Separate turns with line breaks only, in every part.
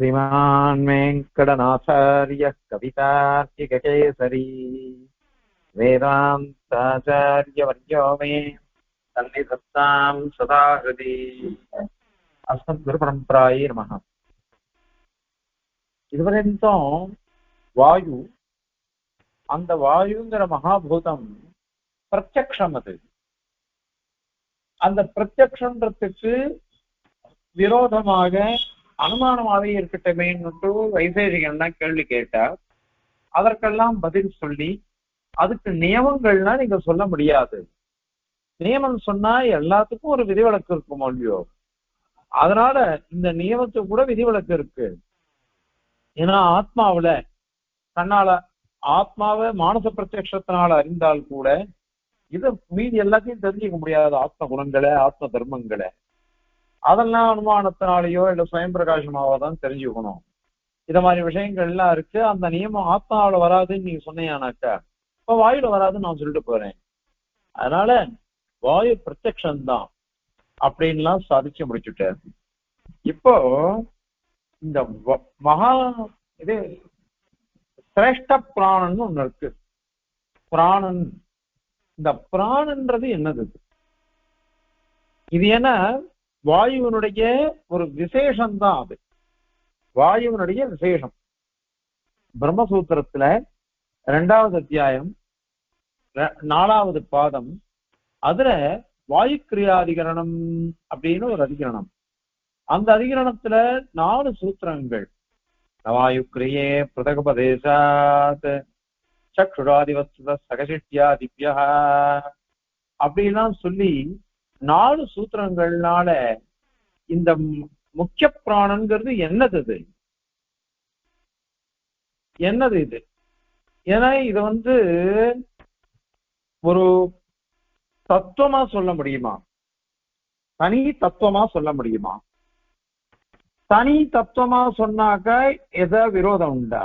श्रीमान् वेङ्कटनाथार्यः कवितार्किककेसरी वेदान्ताचार्यवर्यो मे सन्निधत्तां सदा हृदि अस्मद्गुरुपरम्परायै नमः. இதுவரைக்கும் வாயு, அந்த வாயுங்கிற மகாபூதம் பிரத்யக்ஷம். அது அந்த பிரத்யக்ஷன்றதுக்கு விரோதமாக அனுமானமாவே இருக்கட்டுமேன்னு வைசேஷிகன் தான் கேள்வி கேட்டார். அதற்கெல்லாம் பதில் சொல்லி அதுக்கு நியமங்கள்லாம் நீங்க சொல்ல முடியாது. நியமம் சொன்னா எல்லாத்துக்கும் ஒரு விதிவிலக்கு இருக்கும் இல்லையோ, அதனால இந்த நியமத்துக்கு கூட விதிவிலக்கு இருக்கு. ஏன்னா ஆத்மாவில தன்னால ஆத்மாவை மானச பிரத்யக்ஷத்தினால அறிந்தால் கூட இது மீதி எல்லாத்தையும் தெரிஞ்சுக்க முடியாது. ஆத்ம குணங்களை, ஆத்ம தர்மங்களை அதெல்லாம் அனுமானத்தினாலேயோ இல்ல சுயம் பிரகாசமாவோ தான் தெரிஞ்சுக்கணும். இத மாதிரி விஷயங்கள் எல்லாம் இருக்கு. அந்த நியமம் ஆத்மாவில வராதுன்னு நீங்க சொன்னீங்கன்னாக்கா இப்ப வாயுல வராதுன்னு நான் சொல்லிட்டு போறேன். அதனால வாயு பிரத்யக்ஷம்தான் அப்படின்லாம் சாதிச்சு முடிச்சுட்டார். இப்போ இந்த மகா இது சிரேஷ்ட பிராணன் ஒண்ணு இருக்கு. பிராணன், இந்த பிராணன்றது என்னது? இது என்ன வாயுவனுடைய ஒரு விசேஷம்தான். அது வாயுவனுடைய விசேஷம். பிரம்மசூத்திரத்துல 2வது அத்தியாயம் 4வது பாதம், அதுல வாயு கிரியாதிகரணம் அப்படின்னு ஒரு அதிகரணம். அந்த அதிகரணத்துல 4 சூத்திரங்கள், வாயு கிரியே பிரதகபதேசாத் சக்ஷுராதிவஸ்து சகசிஷ்டியாதிப்யா அப்படிலாம் சொல்லி 4 சூத்திரங்கள்னால இந்த முக்கிய பிராணங்கிறது என்னது? இது என்னது? இது ஏன்னா இத ஒரு தத்துவமா சொல்ல முடியுமா? தனி தத்துவமா சொல்ல முடியுமா? தனி தத்துவமா சொன்னாக்க எத விரோதம் உண்டா?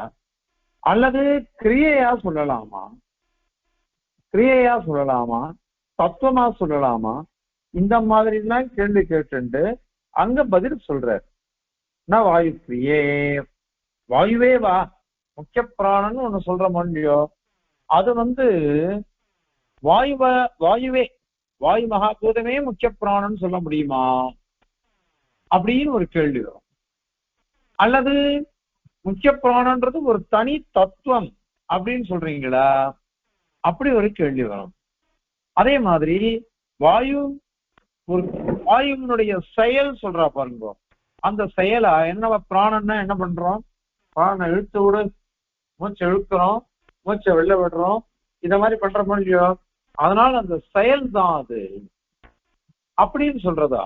அல்லது கிரியையா சொல்லலாமா? கிரியையா சொல்லலாமா? தத்துவமா சொல்லலாமா? இந்த மாதிரி எல்லாம் கேள்வி கேட்டு அங்க பதில் சொல்றார். வாயு கிரியே, வாயுவே வா முக்கிய பிராணன் ஒண்ணு சொல்ற முடியோ, அது வாயுவே வாயு மகாபூதமே முக்கிய பிராணன் சொல்ல முடியுமா அப்படின்னு ஒரு கேள்வி வரும். அல்லது முக்கிய பிராணன்றது ஒரு தனி தத்துவம் அப்படின்னு சொல்றீங்களா, அப்படி ஒரு கேள்வி வரும். அதே மாதிரி வாயு ஒரு வாயுனுடைய செயல் சொல்றா பாருங்க, அந்த செயலா என்ன? பிராணன்னா என்ன பண்றோம்? பிராண இழுத்து விடு, மூச்சை இழுக்கிறோம், மூச்சை வெளில விடுறோம், இத மாதிரி பண்றோமோ இல்லையோ, அதனால அந்த செயல் தான் அது அப்படின்னு சொல்றதா?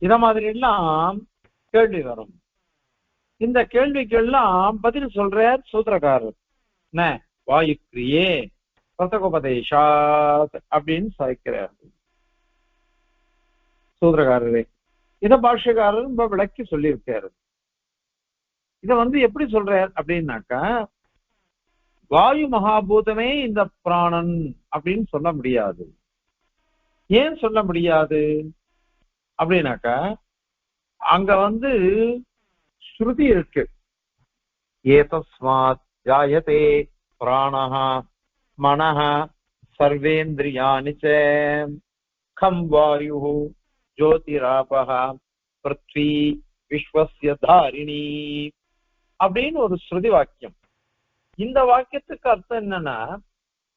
இத மாதிரி எல்லாம் கேள்வி வரும். இந்த கேள்விக்கெல்லாம் பதில் சொல்றார் சூத்திரக்காரர். என்ன? வாயு கிரியே பிரதகோபதேசாத் அப்படின்னு சாய்க்கிறார் சூத்திரக்காரரே. இத பாஷ்யக்காரர் ரொம்ப விளக்கி சொல்லியிருக்காரு. இத எப்படி சொல்றார் அப்படின்னாக்கா, வாயு மகாபூதமே இந்த பிராணன் அப்படின்னு சொல்ல முடியாது. ஏன் சொல்ல முடியாது அப்படின்னாக்கா, அங்க ஸ்ருதி இருக்கு. ஏதஸ்மாத் ஜாயதே பிராணஹ மனஹ சர்வேந்திரியாணி ச கம் வாயுஹு ஜோதிராபஹ பிருத்வி விஸ்வஸ்ய தாரிணி அப்படின்னு ஒரு ஸ்ருதி வாக்கியம். இந்த வாக்கியத்துக்கு அர்த்தம் என்னன்னா,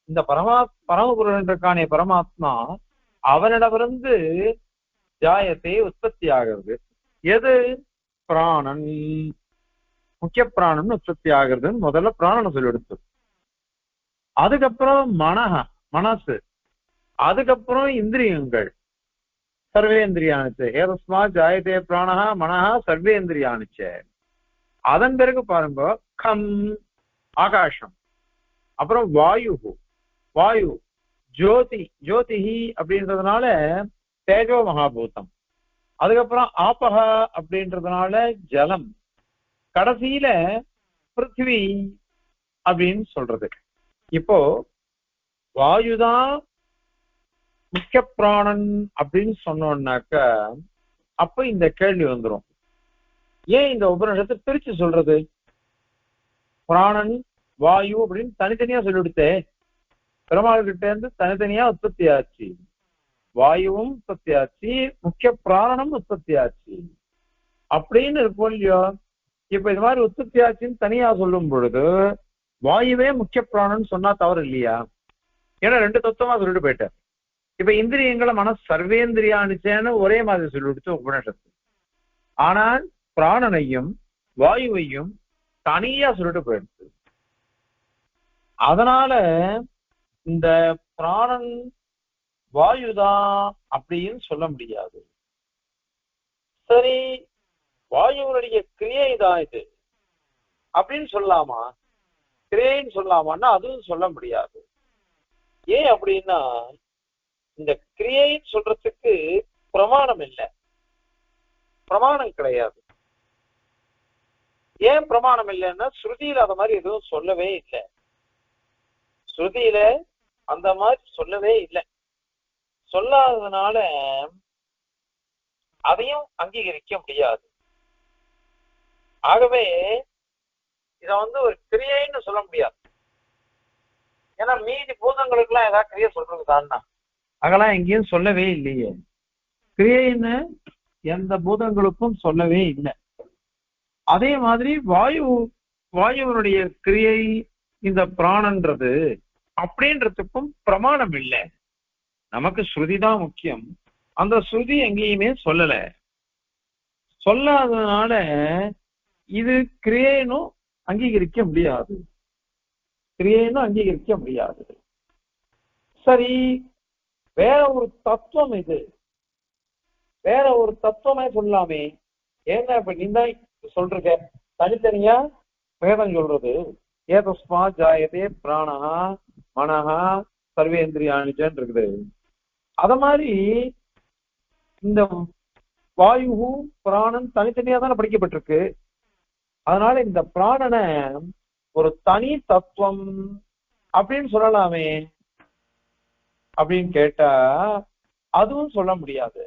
இந்த பரமபுருஷன் இருக்கானே பரமாத்மா, அவனிடமிருந்து ஜாயத்தை உற்பத்தி ஆகிறது. எது? பிராணன், முக்கிய பிராணன் உற்பத்தி ஆகுறதுன்னு முதல்ல பிராணனை சொல்லி எடுத்து, அதுக்கப்புறம் மனசு, அதுக்கப்புறம் இந்திரியங்கள் சர்வேந்திரியானிச்சு. ஏதஸ்மா ஜாயதே பிராணஹா மனஹா சர்வேந்திரியானிச்சு. அதன் பிறகு பாருங்க, கம் ஆகாசம், அப்புறம் வாயு ஜோதிஹி அப்படின்றதுனால தேஜோ மகாபூதம், அதுக்கப்புறம் ஆபஹ அப்படின்றதுனால ஜலம், கடைசியில பிருத்திவி அப்படின்னு சொல்றது. இப்போ வாயுதான் முக்கிய பிராணன் அப்படின்னு சொன்னோம்னாக்க அப்ப இந்த கேள்வி வந்துடும். ஏன் இந்த உபநிஷத்தை பிரிச்சு சொல்றது? பிராணன் வாயு அப்படின்னு தனித்தனியா சொல்லிவிடுத்தே. பெருமாள் கிட்ட இருந்து தனித்தனியா உற்பத்தி ஆச்சு. வாயுவும் உற்பத்தி ஆச்சு, முக்கிய பிராணனும் உற்பத்தி ஆச்சு அப்படின்னு இருக்கும் இல்லையோ. இப்ப இது மாதிரி உற்பத்தி ஆச்சுன்னு தனியா சொல்லும் பொழுது வாயுவே முக்கிய பிராணன் சொன்னா தவறு இல்லையா? ஏன்னா ரெண்டு தத்துவமா சொல்லிட்டு போயிட்டார். இப்ப இந்திரியங்களை மன சர்வேந்திரியானுச்சேன்னு ஒரே மாதிரி சொல்லிவிடுச்சு உபநிஷத்து. ஆனால் பிராணனையும் வாயுவையும் தனியா சொல்லிட்டு போயிடுச்சு. அதனால இந்த பிராணன் வாயுதான் அப்படின்னு சொல்ல முடியாது. சரி, வாயுவனுடைய கிரியை தான் இது அப்படின்னு சொல்லலாமா? கிரியைன்னு சொல்லலாமான்னா அதுவும் சொல்ல முடியாது. ஏன் அப்படின்னா இந்த கிரியைன்னு சொல்றதுக்கு பிரமாணம் இல்லை, பிரமாணம் கிடையாது. ஏன் பிரமாணம் இல்லைன்னா ஸ்ருதியில அந்த மாதிரி எதுவும் சொல்லவே இல்லை. ஸ்ருதியில அந்த மாதிரி சொல்லவே இல்லை. சொல்லாததுனால அதையும் அங்கீகரிக்க முடியாது. ஆகவே இத ஒரு கிரியைன்னு சொல்ல முடியாது. ஏன்னா மீதி பூதங்களுக்கு எல்லாம் ஏதாவது கிரியை சொல்றதுதான்னா அதெல்லாம் எங்கேயும் சொல்லவே இல்லையே. கிரியைன்னு எந்த பூதங்களுக்கும் சொல்லவே இல்லை. அதே மாதிரி வாயுவனுடைய கிரியை இந்த பிராணன்றது அப்படின்றதுக்கும் பிரமாணம் இல்லை. நமக்கு ஸ்ருதி தான் முக்கியம். அந்த ஸ்ருதி எங்கேயுமே சொல்லல. சொல்லாததுனால இது கிரியைனும் அங்கீகரிக்க முடியாது, கிரியைனும் அங்கீகரிக்க முடியாது. சரி, வேற ஒரு தத்துவம் இது, வேற ஒரு தத்துவமே சொல்லாமே. ஏன்னா இப்ப நீ தான் சொல்ற தனித்தனியா வேதம் சொல்றது. ஏதஸ்மா ஜாயதே பிராணஹா மனஹா சர்வேந்திரியானிச்சன் இருக்குது. அத மாதிரி இந்த வாயு பிராணன் தனித்தனியா தானே படிக்கப்பட்டிருக்கு. அதனால இந்த பிராணனை ஒரு தனி தத்துவம் அப்படின்னு சொல்லலாமே அப்படின்னு கேட்டா அதுவும் சொல்ல முடியாது.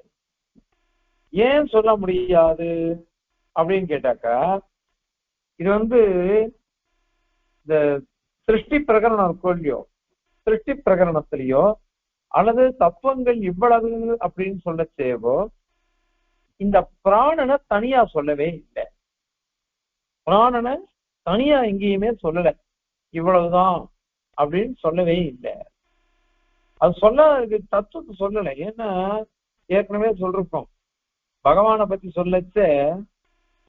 ஏன் சொல்ல முடியாது அப்படின்னு கேட்டாக்கா, இது இந்த சிருஷ்டி பிரகரணம் இருக்கோ இல்லையோ, சிருஷ்டி பிரகரணத்திலேயோ அல்லது தத்துவங்கள் இவ்வளவு அப்படின்னு சொல்ல சேவோ இந்த பிராணனை தனியா சொல்லவே இல்லை. பிராணனை தனியா எங்கேயுமே சொல்லல, இவ்வளவுதான் அப்படின்னு சொல்லவே இல்லை. அது சொல்ல தத்துவத்தை சொல்லலை. ஏன்னா ஏற்கனவே சொல்றோம், பகவானை பத்தி சொல்லச்ச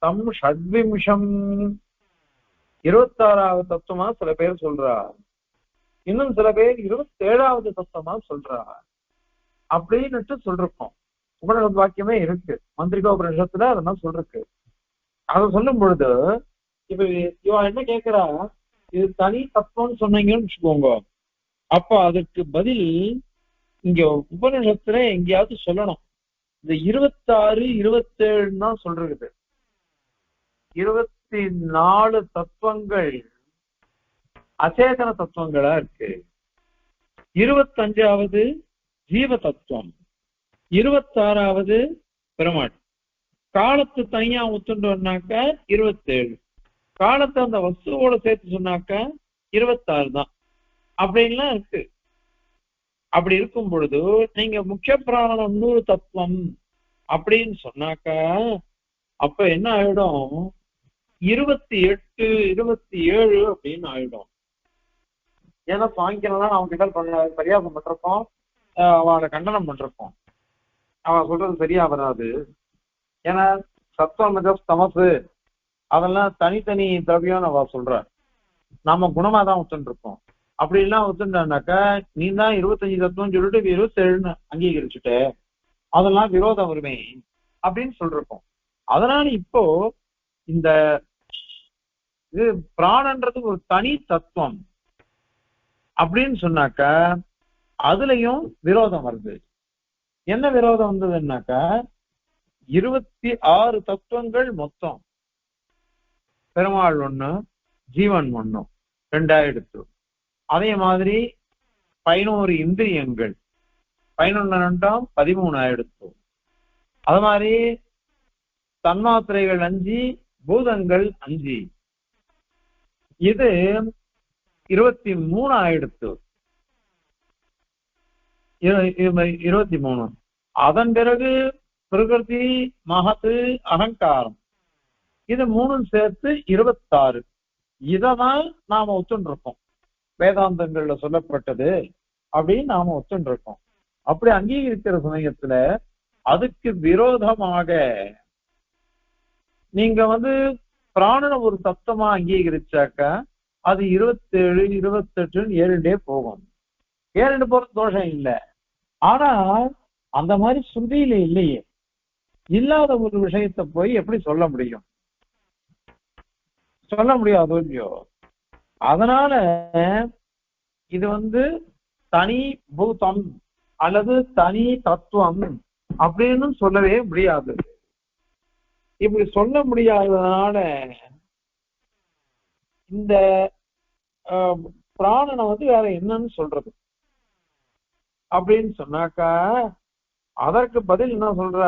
தம் ஷட்விம்சம் 26வது தத்துவமா சில பேர் சொல்றா, இன்னும் சில பேர் 27வது தத்துவமா சொல்றா அப்படின்னுட்டு சொல்றோம். உபநிஷத் வாக்கியமே இருக்கு, மந்திரிகா உபநிஷத்துல அதெல்லாம் சொல்லிருக்கு. அதை சொல்லும் பொழுது இப்ப இவன் என்ன கேட்கிறா, இது தனி தத்துவம்னு சொன்னீங்கன்னு வச்சுக்கோங்க, அப்ப அதுக்கு பதில் இங்க உபநிஷத்துல எங்கேயாவது சொல்லணும். இந்த 26 27 தான் சொல்றது. 24 தத்துவங்கள் அச்சேதன தத்துவங்களா இருக்கு. 25வது ஜீவ தத்துவம், 26வது பெருமாள். காலத்து தனியா ஒத்துண்டோம்னாக்க 27, காலத்தை அந்த வஸ்துவோட சேர்த்து சொன்னாக்க 26 தான். அப்படின்லாம் இருக்கு. அப்படி இருக்கும் பொழுது நீங்க முக்கிய பிராணம் 100 தத்துவம் அப்படின்னு சொன்னாக்க அப்ப என்ன ஆயிடும், 28 27 அப்படின்னு ஆயிடும். ஏன்னா சாயங்காலம் அவங்க கிட்ட பரியாசம் பண்றப்போம், அவளை கண்டனம் பண்றப்போம், அவன் சொல்றது சரியா வராது. ஏன்னா சத்துவம் தமசு அதெல்லாம் தனித்தனி திரவியம் அவ சொல்ற, நாம குணமா தான் ஒத்துருப்போம். அப்படி எல்லாம் ஒத்துட்டானாக்கா நீ தான் 25 தத்துவம் சொல்லிட்டு 27 அங்கீகரிச்சுட்ட, அதெல்லாம் விரோதம் வருமே அப்படின்னு சொல்றோம். அதனால இப்போ இந்த இது பிராணன்றது ஒரு தனி தத்துவம் அப்படின்னு சொன்னாக்க அதுலயும் விரோதம் வருது. என்ன விரோதம் வந்ததுன்னாக்கா 26 தத்துவங்கள் மொத்தம், பெருமாள் 1 ஜீவன் 1 2 அதே மாதிரி 11 இந்திரியங்கள் 11 13 அது மாதிரி தன்மாத்திரைகள் 5 பூதங்கள் 5. இது 23 ஆயிடுத்து. 23. அதன் பிறகு பிரகிருதி, மகத்து, அகங்காரம், இது 3 சேர்த்து 26. இததான் நாம ஒத்துண்டிருக்கோம், வேதாந்தங்கள்ல சொல்லப்பட்டது அப்படின்னு நாம ஒத்துண்டிருக்கோம். அப்படி அங்கீகரிக்கிற சமயத்துல அதுக்கு விரோதமாக நீங்க பிராணன ஒரு தத்துவமா அங்கீகரிச்சாக்க அது 27, 28 7 போகும். 7 போறது தோஷம் இல்லை. ஆனா அந்த மாதிரி ஸ்ருதியில இல்லையே. இல்லாத ஒரு விஷயத்தை போய் எப்படி சொல்ல முடியும்? சொல்ல முடியாது இல்லையோ. அதனால இது தனி பூதம் அல்லது தனி தத்துவம் அப்படின்னு சொல்லவே முடியாது. இப்படி சொல்ல முடியாததுனால இந்த பிராணனை வேற என்னன்னு சொல்றது அப்படின்னு சொன்னாக்கா, அதற்கு பதில் என்ன சொல்ற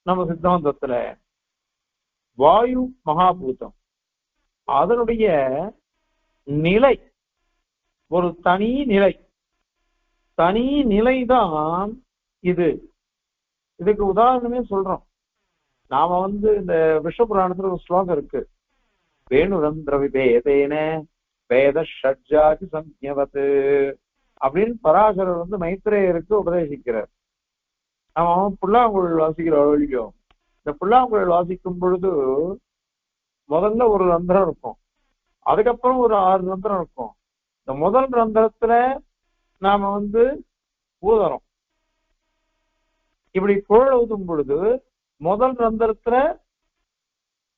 நம்ம சித்தாந்தத்துல, வாயு மகாபூதம் அதனுடைய நிலை ஒரு தனி நிலை. தனி நிலைதான் இது. இதுக்கு உதாரணமே சொல்றோம். நாம இந்த விஷ்ணுபுராணத்துல ஒரு ஸ்லோகம் இருக்கு, வேணுரந்திர விபேதேன வேத ஷட்ஜாதி சம்ஞவத் அப்படின்னு பராசரர் மைத்ரேயருக்கு உபதேசிக்கிறார். அவன் புல்லாங்குழல் வாசிக்கிற வழியோ. இந்த புல்லாங்குழல் வாசிக்கும் பொழுது முதல்ல ஒரு ரந்திரம் இருக்கும், அதுக்கப்புறம் ஒரு 6 ரந்திரம் இருக்கும். இந்த முதல் ரந்திரத்துல நாம ஊதறோம். இப்படி குழல் ஊதும் பொழுது முதல் ரந்திரத்துல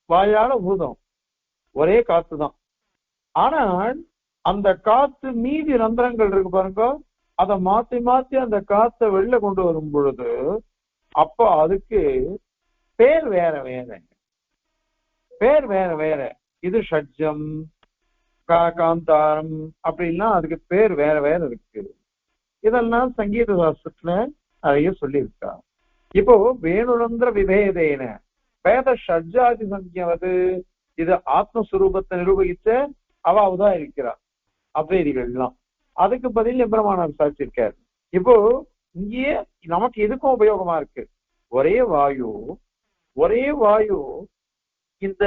வாயால ஊதும், ஒரே காத்துதான். ஆனால் அந்த காத்து மீதி ரந்திரங்கள் இருக்கு பாருங்க, அதை மாத்தி மாத்தி அந்த காத்தை வெளில கொண்டு வரும் பொழுது அப்ப அதுக்கு பேர் வேற வேற, பேர் வேற வேற. இது ஷட்ஜம், காந்தாரம் அப்படின்னா அதுக்கு பேர் வேற வேற இருக்கு. இதெல்லாம் சங்கீத சாஸ்திரத்துல நிறைய சொல்லியிருக்கா. இப்போ வேணுரந்திர விபேதேன வேத ஷட்ஜாதி சங்கியவது, இது ஆத்மஸ்வரூபத்தை நிரூபிச்ச அவாவுதான் இருக்கிறார் அத்வைதிகள் எல்லாம். அதுக்கு பதில் எம்பெருமானார் சாட்சியிருக்கார். இப்போ இங்கேயே நமக்கு எதுக்கும் உபயோகமா இருக்கு. ஒரே வாயு, ஒரே வாயு இந்த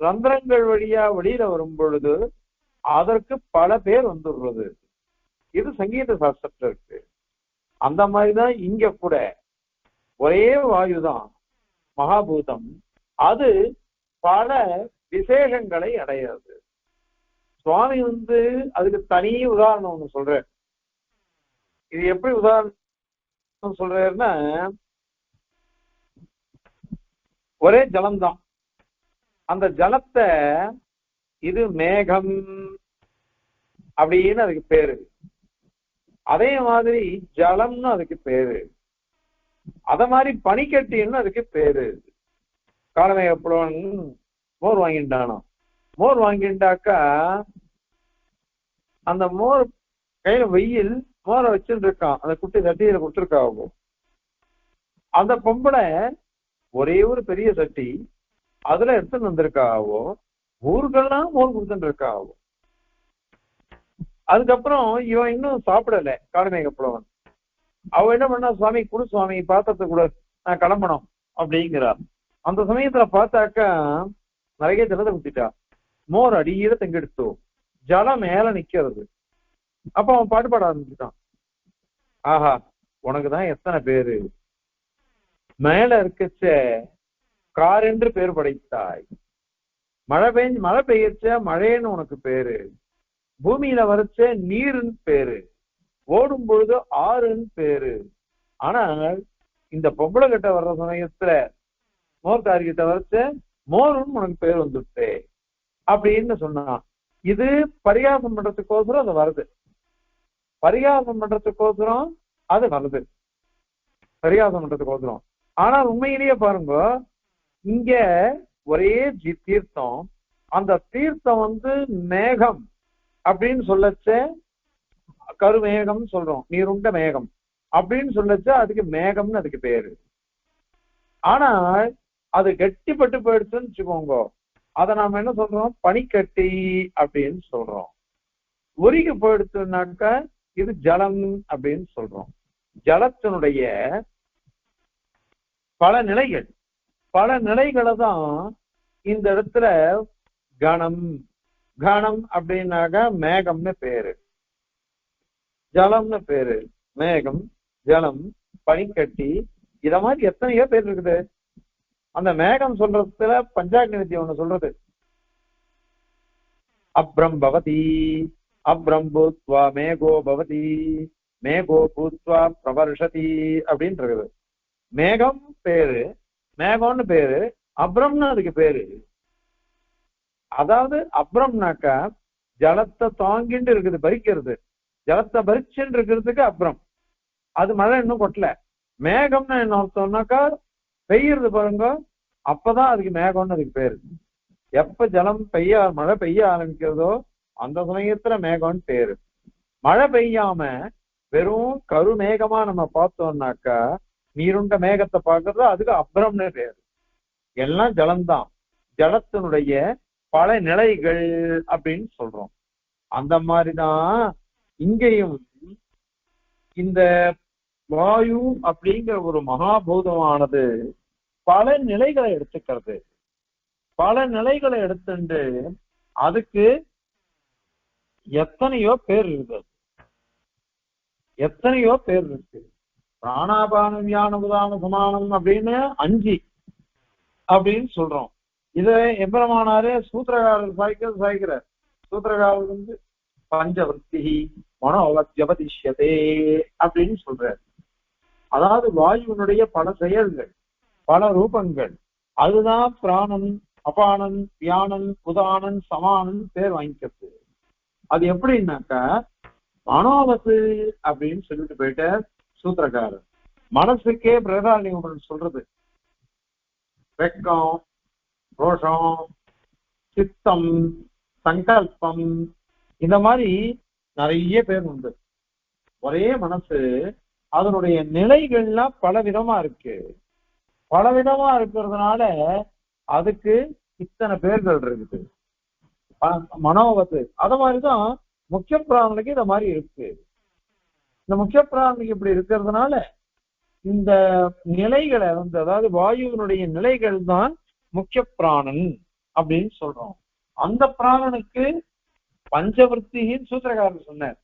ரந்திரங்கள் வழியா வெளியில வரும் பொழுது அதற்கு பல பேர் வந்துடுறது. இது சங்கீத சாஸ்திரத்துல இருக்கு. அந்த மாதிரிதான் இங்க கூட ஒரே வாயுதான் மகாபூதம், அது பல விசேஷங்களை அடையாது. சுவாமி அதுக்கு தனி உதாரணம் ஒண்ணு சொல்ற. இது எப்படி உதாரணம் சொல்றாருன்னா, ஒரே ஜலம்தான், அந்த ஜலத்தை இது மேகம் அப்படின்னு அதுக்கு பேரு. அதே மாதிரி ஜலம்னு அதுக்கு பேரு. அத மாதிரி பனிக்கட்டின்னு அதுக்கு பேரு. காலமேகப்புலவன் மோர் வாங்கிட்டானோ, மோர் வாங்கிட்டாக்கா அந்த மோர் கையில வெயில் மோரை வச்சுட்டு இருக்கான், அந்த குட்டி சட்டியில கொடுத்துருக்காவோ. அந்த பொம்பளை ஒரே ஒரு பெரிய சட்டி அதுல எடுத்துட்டு வந்திருக்காவோ, ஊருக்கெல்லாம் மோர் கொடுத்துட்டு இருக்காவோ. அதுக்கப்புறம் இவன் இன்னும் சாப்பிடல காலமேகப்புலவன். அவ என்ன பண்ணா, சுவாமி குடு சுவாமி, பாத்திரத்தை கூட நான் கிளம்பணும் அப்படிங்கிறான். அந்த சமயத்துல பார்த்தாக்கா நிறைய ஜலத்தை குத்திட்டா, மோர் அடியில தெங்கெடுத்தோ, ஜலம் மேல நிக்கிறது. அப்ப அவன் பாட்டு பாட ஆரம்பிச்சுட்டான், ஆஹா உனக்குதான் எத்தனை பேரு, மேல இருக்கச்ச கார் என்று பேர் படைத்தாய், மழை பெய்யச்ச மழைன்னு உனக்கு பேரு, பூமியில வரைச்ச நீருன்னு பேரு, ஓடும் பொழுது ஆறுன்னு பேரு. ஆனால் இந்த பொம்பளை கிட்ட வர்ற சமயத்துல மோர்காரி கிட்ட வரைச்ச மோருன்னு உனக்கு பேர் வந்துட்டு அப்படின்னு சொன்னான். இது பரிகாசம் பண்றதுக்கோசரம் அது வருது, பரிகாசம் பண்றதுக்கோசரம் அது வருது, பரிகாசம் பண்றதுக்கோசரம். ஆனா உண்மையிலேயே பாருங்க, இங்க ஒரே தீர்த்தம், அந்த தீர்த்தம் மேகம் அப்படின்னு சொல்லச்ச கருமேகம் சொல்றோம், நீருண்ட மேகம் அப்படின்னு சொல்லச்ச அதுக்கு மேகம்னு அதுக்கு பேரு. ஆனால் அது கெட்டிப்பட்டு போயிடுச்சுன்னு வச்சுக்கோங்க, அதை நாம என்ன சொல்றோம், பனிக்கட்டி அப்படின்னு சொல்றோம். உருகி போயிடுச்சுனாக்க இது ஜலம் அப்படின்னு சொல்றோம். ஜலத்தினுடைய பல நிலைகள், பல நிலைகளை தான் இந்த இடத்துல கணம். கணம் அப்படின்னாக்க மேகம்னு பேரு, ஜலம்னு பேரு. மேகம், ஜலம், பனிக்கட்டி, இத மாதிரி எத்தனையோ பேர் இருக்குது. அந்த மேகம் சொல்றதுல பஞ்சாக்னி வித்தியை ஒண்ணு சொல்றது, அப்ரம் பவதி, அப்ரம் பூத்வா மேகோ பவதி, மேகோ பூத்வா பிரவர்ஷதி அப்படின்னு இருக்குது. மேகம் பேரு, மேகம்னு பேரு, அப்ரம்னு அதுக்கு பேரு. அதாவது அப்ரம்னாக்கா ஜலத்தை தாங்கிட்டு இருக்குது, பறிக்கிறது. ஜலத்தை பறிச்சுட்டு இருக்கிறதுக்கு அப்ரம். அது மழை இன்னும் கொட்டல. மேகம்னு என்ன அர்த்தம்னாக்கா பெய்யறது பாருங்க, அப்பதான் அதுக்கு மேகம்னு அதுக்கு பேரு. எப்ப ஜலம் பெய்ய, மழை பெய்ய ஆரம்பிக்கிறதோ அந்த சமயத்துல மேகம்னு பேரு. மழை பெய்யாம வெறும் கருமேகமா நம்ம பார்த்தோம்னாக்கா, நீருண்ட மேகத்தை பார்க்கறதோ அதுக்கு அப்ரம்னு பேரு. எல்லாம் ஜலம்தான், ஜலத்தினுடைய பல நிலைகள் அப்படின்னு சொல்றோம். அந்த மாதிரிதான் இங்கேயும் இந்த வாயு அப்படிங்கிற ஒரு மகாபூதமானது பல நிலைகளை எடுத்துக்கிறது. பல நிலைகளை எடுத்துட்டு அதுக்கு எத்தனையோ பேர் இருக்கு, எத்தனையோ பேர் இருக்கு. பிராணாபானம் ஞான உதான சமானம் அப்படின்னு 5 அப்படின்னு சொல்றோம். இத எம்பெருமானாரே சூத்திரகாரர் சாய்க்கிறார். சூத்திரகாரர் வந்து பஞ்சவர்த்தி மனோவத்யபதிஷ்யதே அப்படின்னு சொல்றார். அதாவது வாயுவினுடைய பல செயல்கள், பல ரூபங்கள், அதுதான் பிராணன், அபானன், வியானன், உதானன், சமானன் பேர் வாங்கிக்கிறது. அது எப்படின்னாக்கா மனோவத்து அப்படின்னு சொல்லிட்டு போயிட்ட சூத்திரக்காரர். மனசுக்கே பிரதானியம் சொல்றது வெக்கம், ரோஷம், சித்தம், சங்கல்பம், இந்த மாதிரி நிறைய பேர் உண்டு. ஒரே மனசு, அதனுடைய நிலைகள்லாம் பல விதமா இருக்கு. பல விதமா இருக்கிறதுனால அதுக்கு இத்தனை பேர்கள் இருக்குது. மனோவத்து அத மாதிரிதான் முக்கிய பிராணனுக்கு இத மாதிரி இருக்கு. இந்த முக்கிய பிராணனுக்கு இப்படி இருக்கிறதுனால இந்த நிலைகளை வந்து, அதாவது வாயுவினுடைய நிலைகள் தான் முக்கிய பிராணன் அப்படின்னு சொல்றோம். அந்த பிராணனுக்கு பஞ்சவர்த்தின்னு சூத்திரக்காரர் சொன்னார்.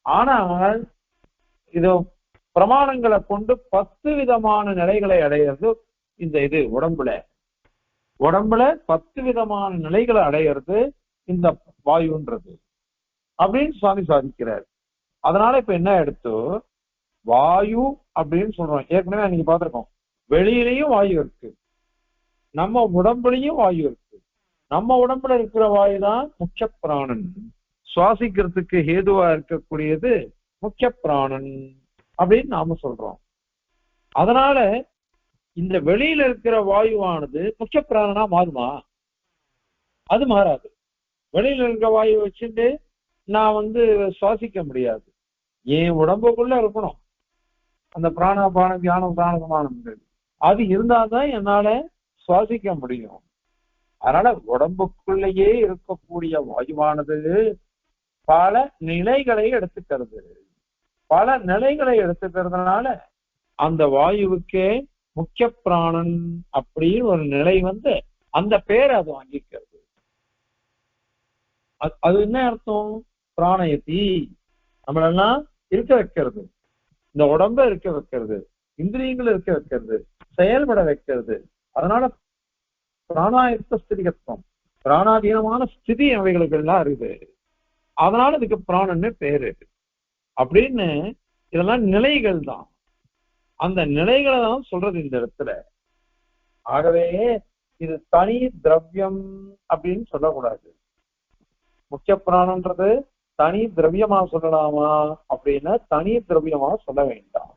ஆனால் இது பிரமாணங்களை கொண்டு 10 விதமான நிலைகளை அடையிறது. இந்த இது உடம்புல 10 விதமான நிலைகளை அடையிறது இந்த வாயுன்றது அப்படின்னு சுவாமி சாதிக்கிறார். அதனால இப்ப என்ன எடுத்து வாயு அப்படின்னு சொல்றோம். ஏற்கனவே நீங்க பார்த்திருக்கோம், வெளியிலையும் வாயு இருக்கு, நம்ம உடம்புலையும் வாயு இருக்கு. நம்ம உடம்புல இருக்கிற வாயு தான் முக்கிய பிராணன். சுவாசிக்கிறதுக்கு ஹேதுவா இருக்கக்கூடியது முக்கிய பிராணன் அப்படின்னு நாம சொல்றோம். அதனால இந்த வெளியில இருக்கிற வாயுவானது முக்கிய பிராணனா மாறுமா? அது மாறாது. வெளியில இருக்கிற வாயு வச்சுட்டு நான் வந்து சுவாசிக்க முடியாது. என் உடம்புக்குள்ள இருக்கணும் அந்த பிராணாபான தியானம் தானமானது. அது இருந்தால்தான் என்னால சுவாசிக்க முடியும். அதனால உடம்புக்குள்ளேயே இருக்கக்கூடிய வாயுவானது பல நிலைகளை எடுத்துக்கிறது. பல நிலைகளை எடுத்துக்கிறதுனால அந்த வாயுவுக்கே முக்கிய பிராணன் அப்படின்னு ஒரு நிலை வந்து அந்த பேரை அது வாங்கிக்கிறது. அது என்ன அர்த்தம்? பிராணயத்தி, நம்மளெல்லாம் இருக்க வைக்கிறது, இந்த உடம்ப இருக்க வைக்கிறது, இந்திரியங்களை இருக்க வைக்கிறது, செயல்பட வைக்கிறது. அதனால பிராணாயத்த ஸ்திதிகத்துவம், பிராணாதீனமான ஸ்திதி அவைகளுக்கு எல்லாம் இருக்குது. அதனால இதுக்கு பிராணன்னு பேரு அப்படின்னு. இதெல்லாம் நிலைகள் தான், அந்த நிலைகளை தான் சொல்றது இந்த இடத்துல. ஆகவே இது தனி திரவியம் அப்படின்னு சொல்லக்கூடாது. முக்கிய பிராணன்றது தனி திரவியமா சொல்லலாமா அப்படின்னா தனி திரவியமா சொல்ல வேண்டாம்.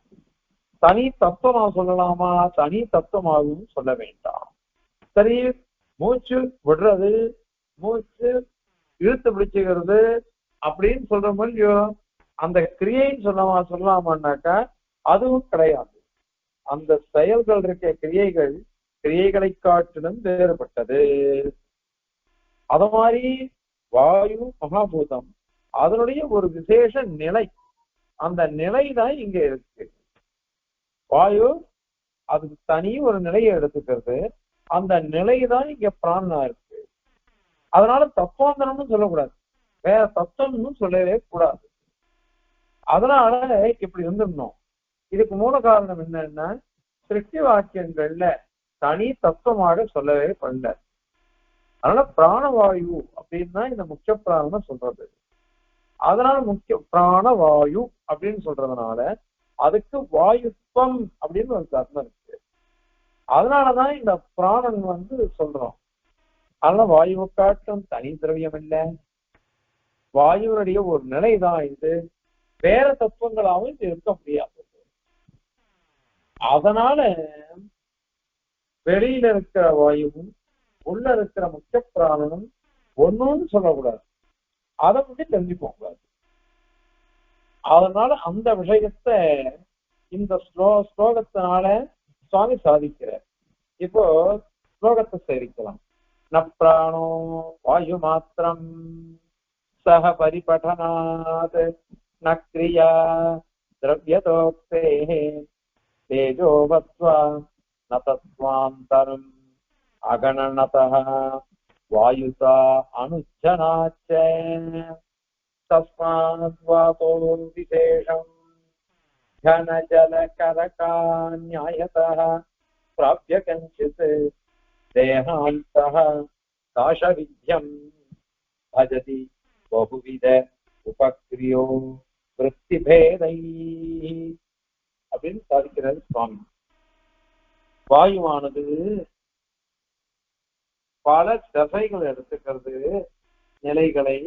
தனி தத்துவமா சொல்லலாமா? தனி தத்துவமாகவும் சொல்ல வேண்டாம். சரி, மூச்சு விடுறது, மூச்சு இழுத்து பிடிச்சுக்கிறது அப்படின்னு சொல்ற மாதிரியோ அந்த கிரியைன்னு சொல்லலாமான்னாக்கா அதுவும் கிடையாது. அந்த செயல்கள் இருக்க கிரியைகள் கிரியைகளை காட்டிலும் வேறுபட்டது. அத மாதிரி வாயு மகாபூதம் அதனுடைய ஒரு விசேஷ நிலை, அந்த நிலை தான் இங்க இருக்கு. வாயு அதுக்கு தனி ஒரு நிலையை எடுத்துக்கிறது, அந்த நிலை தான் இங்க பிராணனா இருக்கு. அதனால தத்துவாந்தரம்னு சொல்லக்கூடாது, வேற தத்துவம்னு சொல்லவே கூடாது. அதனால இப்படி இருந்திருந்தோம். இதுக்கு மூல காரணம் என்னன்னா, சிருஷ்டி வாக்கியங்கள்ல தனி தத்துவமாக சொல்லவே பண்ணல. அதனால பிராணவாயு அப்படின்னு தான் இந்த முக்கிய பிராணம் சொல்றது. அதனால முக்கிய பிராணவாயு அப்படின்னு சொல்றதுனால அதுக்கு வாயுத்வம் அப்படின்னு ஒரு தர்மம் இருக்கு. அதனாலதான் இந்த பிராணன் சொல்றோம். அதனால வாயுவை காட்டும் தனி திரவியம் இல்லை, வாயுடைய ஒரு நிலைதான் இது, வேற தத்துவங்களாகவும் இது இருக்க முடியாது. அதனால வெளியில இருக்கிற வாயுவும் உள்ள இருக்கிற முக்கிய பிராணனும் ஒண்ணுன்னு சொல்லக்கூடாது, அதை பத்தி தெரிஞ்சுக்க கூடாது. அதனால அந்த விஷயத்தை இந்த ஸ்லோகத்தினால சுவாமி சாதிக்கிறார். இப்போ ஸ்லோகத்தை சேவிக்கலாம். ந பிராணோ வாயு மாத்திரம் சக பரிபடனாத் ந கிரியா திரவ்யதோக்தே தேஜோவத்வா ந தத்வாந்தரம் அகணனதः வாயுதா அனுஜ்ஜனாச்ச தஸ்மாத்வாதோ விசேஷம் घन जल करकान्यायतः प्राप्य कञ्चित् देहान्तः दाशविध्यं भजति बहुविध उपक्रियो वृत्तिभेदैः அப்படின்னு சாதிக்கிறார் சுவாமி. வாயுவானது பல தசைகள் எடுத்துக்கிறது நிலைகளை,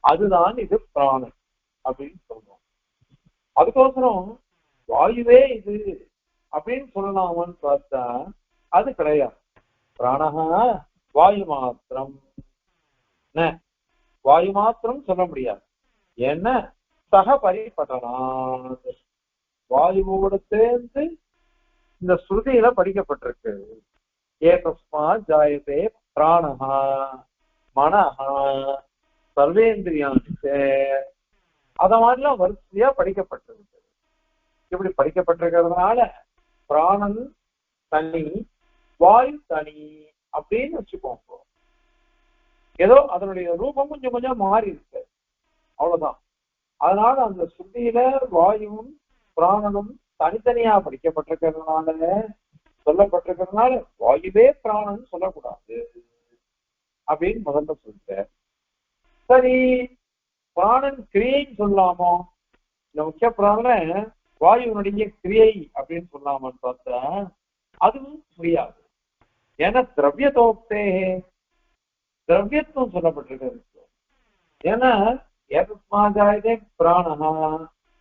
அதுதான் இது பிராணன் அப்படின்னு சொல்றோம். அதுக்கோசரம் வாயுவே இது அப்படின்னு சொல்லலாமான்னு பார்த்தா அது கிடையாது. பிராணஹா வாயு மாத்திரம், வாயு மாத்திரம் சொல்ல முடியாது. ஏன்னா சக பரிபடனாத், வாயுவோடு சேர்ந்து இந்த ஸ்ருதியில படிக்கப்பட்டிருக்கு. ஏதஸ்மாத் ஜாயதே பிராணஹா மனஹா சர்வேந்திரியாணி, அத மாதிரிலாம் வரிசையா படிக்கப்பட்டிருக்கு. இப்படி படிக்கப்பட்டிருக்கிறதுனால பிராணன் தனி வாயு தனி அப்படின்னு வச்சுக்கோங்க. ஏதோ அதனுடைய ரூபம் கொஞ்சம் கொஞ்சம் மாறி இருக்கு, அவ்வளவுதான். அதனால அந்த ஸ்ருதியில வாயுவும் பிராணனும் தனித்தனியா படிக்கப்பட்டிருக்கிறதுனால சொல்லப்பட்டிருக்கிறதுனால வாயுவே பிராணன் சொல்லக்கூடாது அப்படின்னு முதல்ல சொல்லிட்டேன். சரி, பிராணன் கிரியைன்னு சொல்லலாமோ? இந்த முக்கிய பிராணன் வாயுனுடைய கிரியை அப்படின்னு சொல்லலாமான்னு பார்த்தா அதுவும் முடியாது. ஏன்னா திரவியதோக்தே, திரவியத்துவம் சொல்லப்பட்டிருக்கிறது. ஏன்னா ஏதஸ்மாஜாயதே பிராணஹா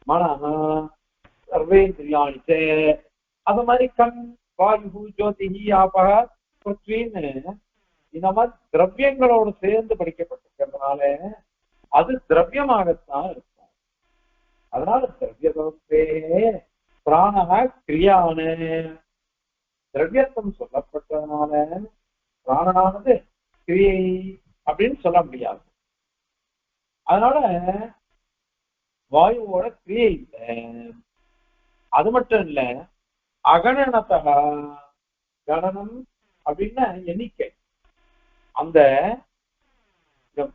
மனஹா சர்வேந்திரியாணி, அது மாதிரி கண் வாயு ஜோதிஹி ஆபஹ பிருத்வின்னு இந்த மாதிரி திரவியங்களோடு சேர்ந்து படிக்கப்பட்டிருக்கிறதுனால அது திரவியமாகத்தான் இருக்கும். அதனால திரவியதோக்தே பிராணஹ கிரியான, திரவியத்துவம் சொல்லப்பட்டதுனால பிராணனானது கிரியை அப்படின்னு சொல்ல முடியாது. அதனால வாயுவோட கிரியை இல்லை. அது மட்டும் இல்ல, அகணனத்தக, கணனம் அப்படின்னா எண்ணிக்கை. அந்த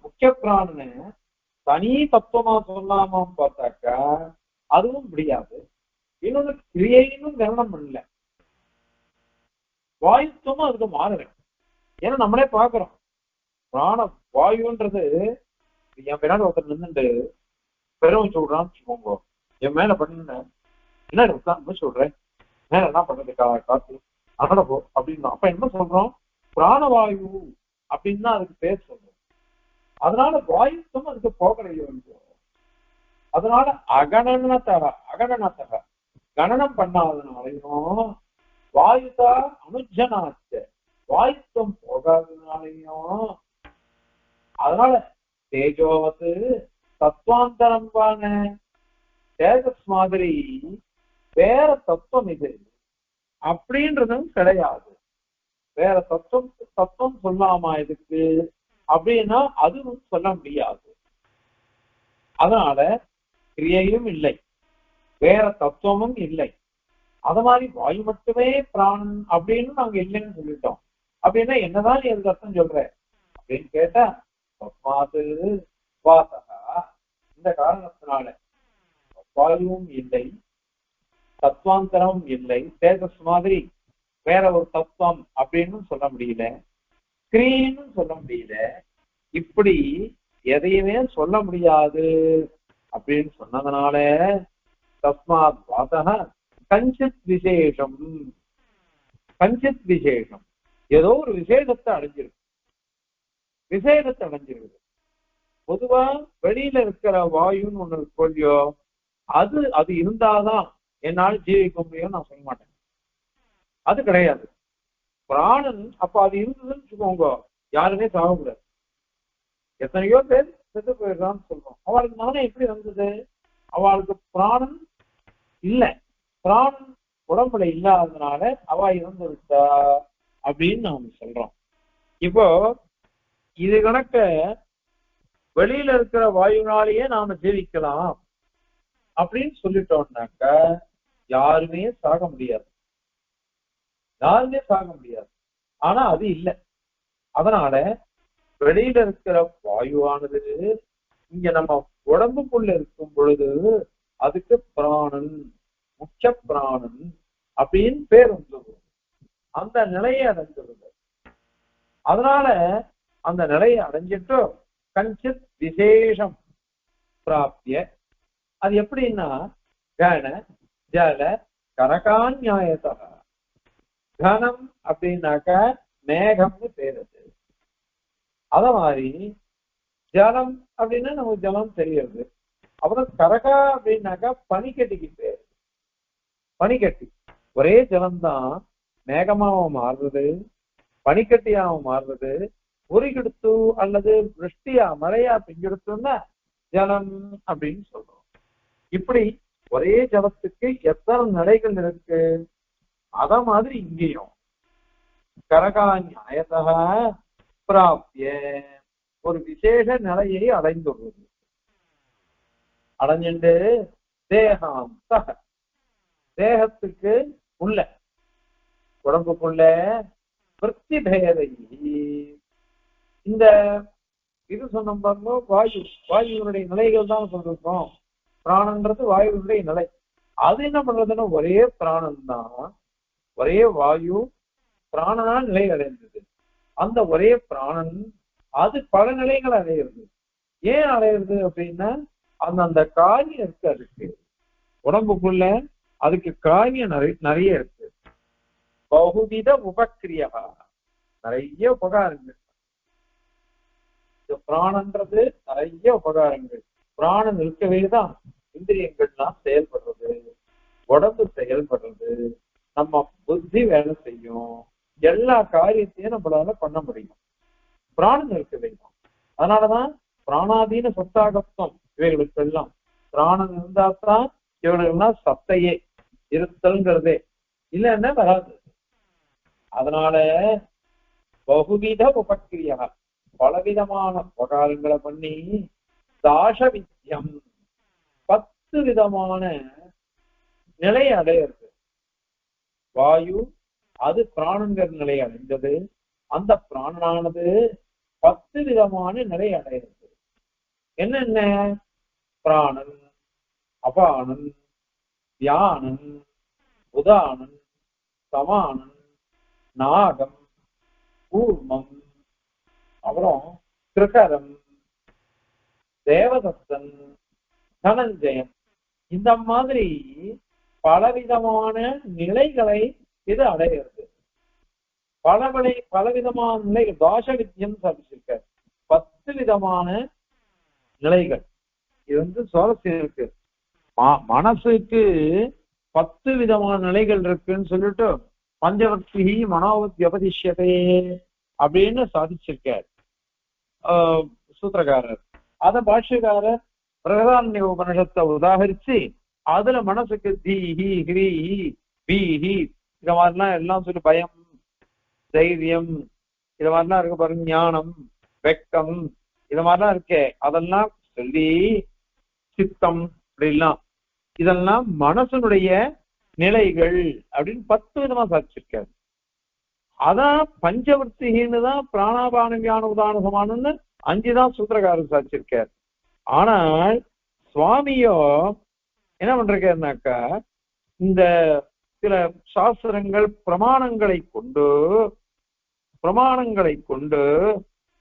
முக்கிய பிராணனை தனி தத்துவமா சொல்லாமான்னு பார்த்தாக்கா அதுவும் முடியாது. இன்னொன்னு கிரியைன்னு கவனம் பண்ணல, வாயுத்துவமும் அதுக்கு மாறுற. ஏன்னா நம்மளே பாக்குறோம், பிராண வாயுன்றது என் பின்னாடி ஒருத்தர் நின்றுட்டு பெரும் சொல்றான்னு வச்சுக்கோங்க, என் மேல பண்ண என்ன உட்காந்து சொல்றேன், மேல என்ன பண்றது காத்து அதோட போ அப்படின்னா அப்ப என்ன சொல்றோம், பிராணவாயு அப்படின்னு தான் அதுக்கு பேர் சொல்றோம். அதனால வாயுத்துவம் அதுக்கு போகலையோ. அதனால அகணனத்தக கணனம் பண்ணாதனாலையும் வாயுதா அனுஜனாச்ச, வாயுத்துவம் போகாதனாலையும், அதனால தேஜோவத்து தத்துவாந்தரம் பான, தேஜஸ் மாதிரி வேற தத்துவம் இது அப்படின்றதும் கிடையாது. வேற தத்துவம் சொல்லாமா இதுக்கு அப்படின்னா அதுவும் சொல்ல முடியாது. அதனால கிரியையும் இல்லை, வேற தத்துவமும் இல்லை. அத மாதிரி வாயு மட்டுமே பிராணன் அப்படின்னு நாங்க இல்லைன்னு சொல்லிட்டோம். அப்படின்னா என்னதான் நீ அதுக்கு அர்த்தம் சொல்ற அப்படின்னு கேட்டா, தஸ்மாது வாசகா, இந்த காரணத்தினால வாயுவும் இல்லை, தத்துவாந்தரமும் இல்லை, தேஜஸ் மாதிரி வேற ஒரு தத்துவம் அப்படின்னு சொல்ல முடியல, கிரீன்னு சொல்ல முடியல, இப்படி எதையுமே சொல்ல முடியாது அப்படின்னு சொன்னதுனால தஸ்மாத் வாசக கஞ்சித் விசேஷம், கஞ்சித் விசேஷம் ஏதோ ஒரு விசேஷத்தை அடைஞ்சிருக்கு, விசேஷத்தை அடைஞ்சிருக்கு. பொதுவா வெளியில இருக்கிற வாயுன்னு ஒண்ணு சொல்லியோ, அது அது இருந்தாதான் என்னால் ஜீவிக்க முடியும்னு நான் சொல்ல மாட்டேன். அது கிடையாது. பிராணன் அப்ப அது இருந்ததுன்னு வச்சுக்கோங்க, யாருமே சாகக்கூடாது. எத்தனையோ பேர் செத்து போயிடுறான்னு சொல்றோம். அவளுக்கு மகனை எப்படி வந்தது? அவளுக்கு பிராணன் இல்லை, பிராணன் உடம்புல இல்லாததுனால அவ இறந்து விட்டா அப்படின்னு நாம சொல்றோம். இப்போ இது கணக்க வெளியில இருக்கிற வாயுனாலேயே நாம ஜீவிக்கலாம் அப்படின்னு சொல்லிட்டோம்னாக்க யாருமே சாக முடியாது, யாருமே சாக முடியாது. ஆனா அது இல்லை. அதனால வெளியில இருக்கிற வாயுவானது இங்க நம்ம உடம்புக்குள்ள இருக்கும் பொழுது அதுக்கு பிராணன், முக்கிய பிராணன் அப்படின்னு பேர் வந்துள்ளது. அந்த நிலையை அடைஞ்சிருது. அதனால அந்த நிலையை அடைஞ்சிட்டு கஞ்சித் விசேஷம் பிராப்திய, அது எப்படின்னா கன ஜல கனகான்யாயத்தா, கனம் அப்படின்னாக்க மேகம்னு பேரு. அத மாதிரி ஜலம் அப்படின்னா நமக்கு ஜலம் தெரியுது. அப்புறம் கரகா அப்படின்னாக்கா பனிக்கட்டிக்கு பேரு. பனிக்கட்டி ஒரே ஜலம்தான் மேகமாவும் மாறுறது, பனிக்கட்டியாவும் மாறுறது. உருகெடுத்து அல்லது விருஷ்டியா மழையா பெஞ்செடுத்தோம்னா ஜலம் அப்படின்னு சொல்றோம். இப்படி ஒரே ஜலத்துக்கு எத்தனை நிலைகள் இருக்கு, அத மாதிரி இங்கேயும் கரகான்யாயத்தா பிராப்திய ஒரு விசேஷ நிலையை அடைந்துள்ளது. அடைஞ்சிட்டு தேகாந்த, தேகத்துக்கு உள்ள உடம்புக்குள்ள விருத்தி பேதை, இந்த இது சொன்னோம் பாருங்க, வாயு, வாயுனுடைய நிலைகள் தான் சொல்லிருக்கோம். பிராணன்றது வாயுனுடைய நிலை. அது என்ன பண்றதுன்னா ஒரே பிராணன் தான், ஒரே வாயு பிராணனா நிலை அடைந்தது. அந்த ஒரே பிராணன் அது பல நிலைகள் அடையிறது. ஏன் அடையிறது அப்படின்னா அந்த காரியம் இருக்கு, அதுக்கு உடம்புக்குள்ள அதுக்கு காரியம் நிறைய இருக்கு. பகுவித உபக்கிரியா, நிறைய உபகாரங்கள். பிராணன்றது நிறைய உபகாரங்கள். பிராணன் இருக்கவே தான் இந்திரியங்கள்லாம் செயல்படுறது, உடம்பு செயல்படுறது, நம்ம புத்தி வேலை செய்யும், எல்லா காரியத்தையும் நம்மளால பண்ண முடியும். பிராணன் இருக்க வேண்டும். அதனாலதான் பிராணாதீன சத்தாகத்துவம் இவைகளுக்கு எல்லாம். பிராணன் இருந்தால்தான் இவர்களுக்குலாம் சத்தையே, இருத்தல்ங்கிறதே, இல்லைன்னா வராது. அதனால பகுவித உபக்கிரியா, பலவிதமான உபகாரங்களை பண்ணி தாச வித்தியம் 10 விதமான நிலை அடையிறது. வாயு அது பிராணன்கிற நிலை அடைந்தது. அந்த பிராணனானது 10 விதமான நிலை அடைகிறது. என்னென்ன? பிராணன், அபானன், தியானன், உதானன், சமானன், நாகம், கூர்மம், அப்புறம் கிருகரம், தேவதத்தன், தனஞ்சயன், இந்த மாதிரி பலவிதமான நிலைகளை இது அடைகிறது. பலவிதமான நிலைகள் தாச வித்தியம் சாதிச்சிருக்க 10 விதமான நிலைகள். இது சுவாரஸ்யம் இருக்கு. மனசுக்கு 10 விதமான நிலைகள் இருக்குன்னு சொல்லிட்டு பஞ்சவர்த்தி மனோவத் வியபதிஷ்யதே அப்படின்னு சாதிச்சிருக்கார் சூத்திரக்காரர். அத பாஷ்யக்காரர் பிரகதாரண்ய உபனிஷத்தை உதாகரிச்சு அதுல மனசுக்கு தீஹி ஹிரீஹி பீஹி இந்த மாதிரிலாம் எல்லாம் சொல்லி பயம் தைரியம், இது மாதிரிலாம் இருக்கு பாருங்க, ஞானம், வெக்கம், இது மாதிரிலாம் இருக்கே, அதெல்லாம் சொல்லி சித்தம் அப்படிலாம், இதெல்லாம் மனசனுடைய நிலைகள் அப்படின்னு 10 விதமா சாதிச்சிருக்காரு. அதான் பஞ்சவர்த்தின்னு தான் பிராணாபான வியான உதான சமானம்னு 5 தான் சூத்திரக்காரர் சாதிச்சிருக்கார். ஆனால் சுவாமியோ என்ன பண்றாருனாக்கா, இந்த சில சாஸ்திரங்கள் பிரமாணங்களை கொண்டு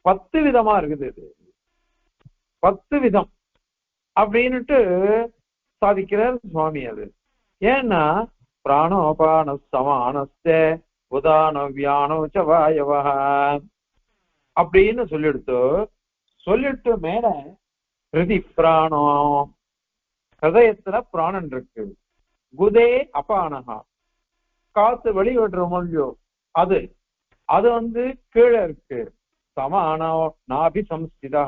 10 விதமா இருக்குது. இது 10 விதம் அப்படின்னுட்டு சாதிக்கிறார் சுவாமி. அது ஏன்னா பிராணோபான சமானஸ்த உதான வியானோ ச வாயவஹ அப்படின்னு சொல்லிட்டு மேல ஹிருதி பிராணம், ஹதயத்துல பிராணன் இருக்கு. குதே அபானகா, காத்து வெளிவிடுற மொழியோ அது அது கீழே இருக்கு. சமானோ நாபி சம்ஸ்திதா,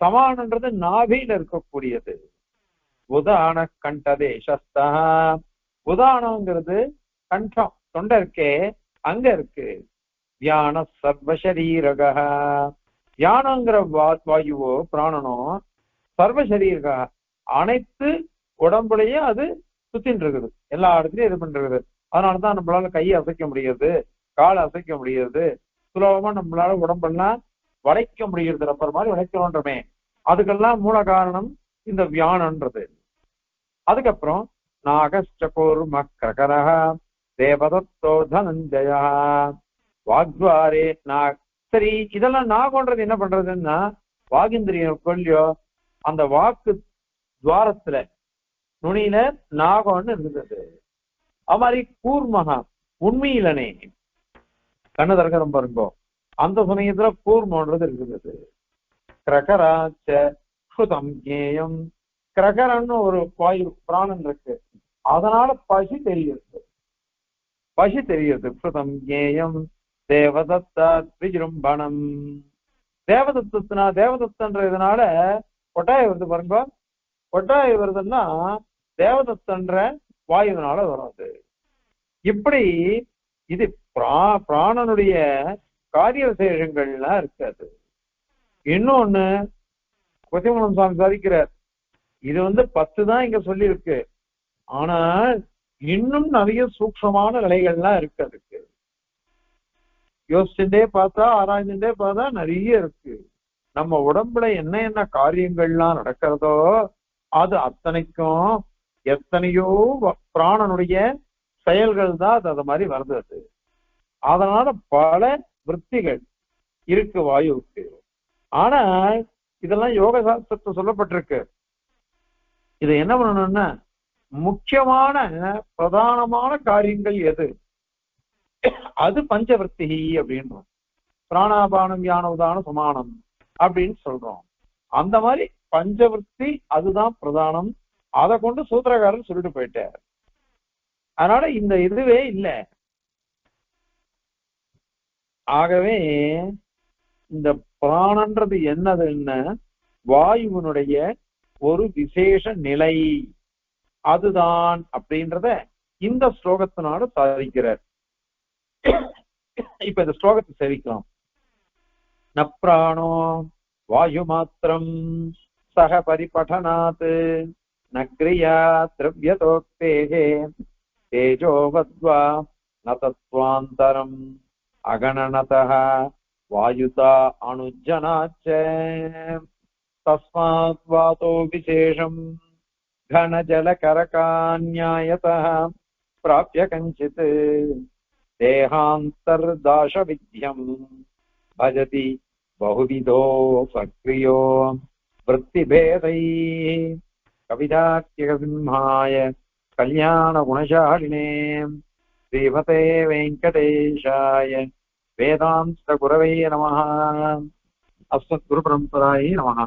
சமானன்றது நாபியில இருக்கக்கூடியது. உதான கண்டதேசஸ்தா, உதானங்கிறது கண்டம், தொண்டை இருக்கே அங்க இருக்கு. தியான சர்வசரீரக, தியானங்கிற வாயுவோ பிராணனோ சர்வசரீரக அனைத்து உடம்புலயே அது சுத்தின்னு இருக்குது, எல்லா இடத்துலயும் இது பண்றது. அதனாலதான் நம்மளால கையை அசைக்க முடியாது, காலை அசைக்க முடியாது, சுலபமா நம்மளால உடம்பெல்லாம் வளைக்க முடிகிறது, ரப்பர் மாதிரி வளைக்கணுன்றமே. அதுக்கெல்லாம் மூல காரணம் இந்த வியானன்றது. அதுக்கப்புறம் நாகச்சகோர்ம கிரகரஹ தேவதத்தோ தனஞ்சயா வாக்வாரே நாக். சரி, இதெல்லாம் நாகன்றது என்ன பண்றதுன்னா, வாகிந்திரியம் கொல்லியோ அந்த வாக்கு துவாரத்துல நுனியில நாகம்னு இருந்தது. அது மாதிரி கூர்மகா உண்மையிலனே கண்ணு திறக்க பாருங்கோ, அந்த சமயத்துல கூர்மன்றது இருக்குது. கிரகராச்ச ஹுதம் ஜேயம், கிரகரன்னு ஒரு வாயு பிராணன் இருக்கு, அதனால பசி தெரியுது. ஹுதம் ஜேயம் தேவதத்தா விஜృంభணம், தேவதத்தன்ற இதனால கொட்டாய வருது பாருங்க. கொட்டாய வருதுன்னா தேவதத்தன்ற வாயுனால வராது. இப்படி இது பிராணனுடைய காரிய விசேஷங்கள்லாம் இருக்காது. இன்னொன்னு கொத்திமலம் சுவாமி சாதிக்கிறார், இது 10 தான் இங்க சொல்லி இருக்கு, ஆனால் இன்னும் நிறைய சூக்ஷமான நிலைகள்லாம் இருக்கு. அதுக்கு யோசிச்சுட்டே பார்த்தா, ஆராய்ந்துட்டே பார்த்தா நிறைய இருக்கு. நம்ம உடம்புல என்ன காரியங்கள்லாம் நடக்கிறதோ அது அத்தனைக்கும் எத்தனையோ பிராணனுடைய செயல்கள் தான் அது மாதிரி வருது. அதனால பல விற்த்திகள் இருக்கு வாயுவுக்கு. ஆனா இதெல்லாம் யோக சாஸ்திரத்தை சொல்லப்பட்டிருக்கு. இதை என்ன பண்ணணும்னா, முக்கியமான பிரதானமான காரியங்கள் எது, அது பஞ்சவர்த்தி அப்படின்றோம். பிராணாபானம் யான உதான சமானம் அப்படின்னு சொல்றோம். அந்த மாதிரி பஞ்சவர்த்தி அதுதான் பிரதானம். அதை கொண்டு சூத்திரக்காரர் சொல்லிட்டு போயிட்டார். அதனால இந்த இதுவே இல்லை. ஆகவே இந்த பிராணன்றது என்னதுன்னு வாயுவினுடைய ஒரு விசேஷ நிலை அதுதான் அப்படின்றத இந்த ஸ்லோகத்தினால சாதிக்கிறார். இப்ப இந்த ஸ்லோகத்தை சேவிக்கலாம். நப்ராணோ வாயு மாத்திரம் சக பரிபடனாத் நக்ரியா திரவியதோக்தேஹே தேஜோவத்வா நதத்வாந்தரம் அகணனதஹ வாயுதா அனுஜ்ஜனாச்ச தஸ்மாத் வாதோ விசேஷம் घनजलकरकान्यायतः प्राप्य कञ्चित् देहान्तर्दाशविद्यं भजति बहुविधो सक्रियो वृत्तिभेदैः कवितार्किकसिंहाय कल्याणगुणशालिने श्रीमते वेङ्कटेशाय वेदान्तगुरवे नमः. अस्मद्गुरुपरम्परायै नमः.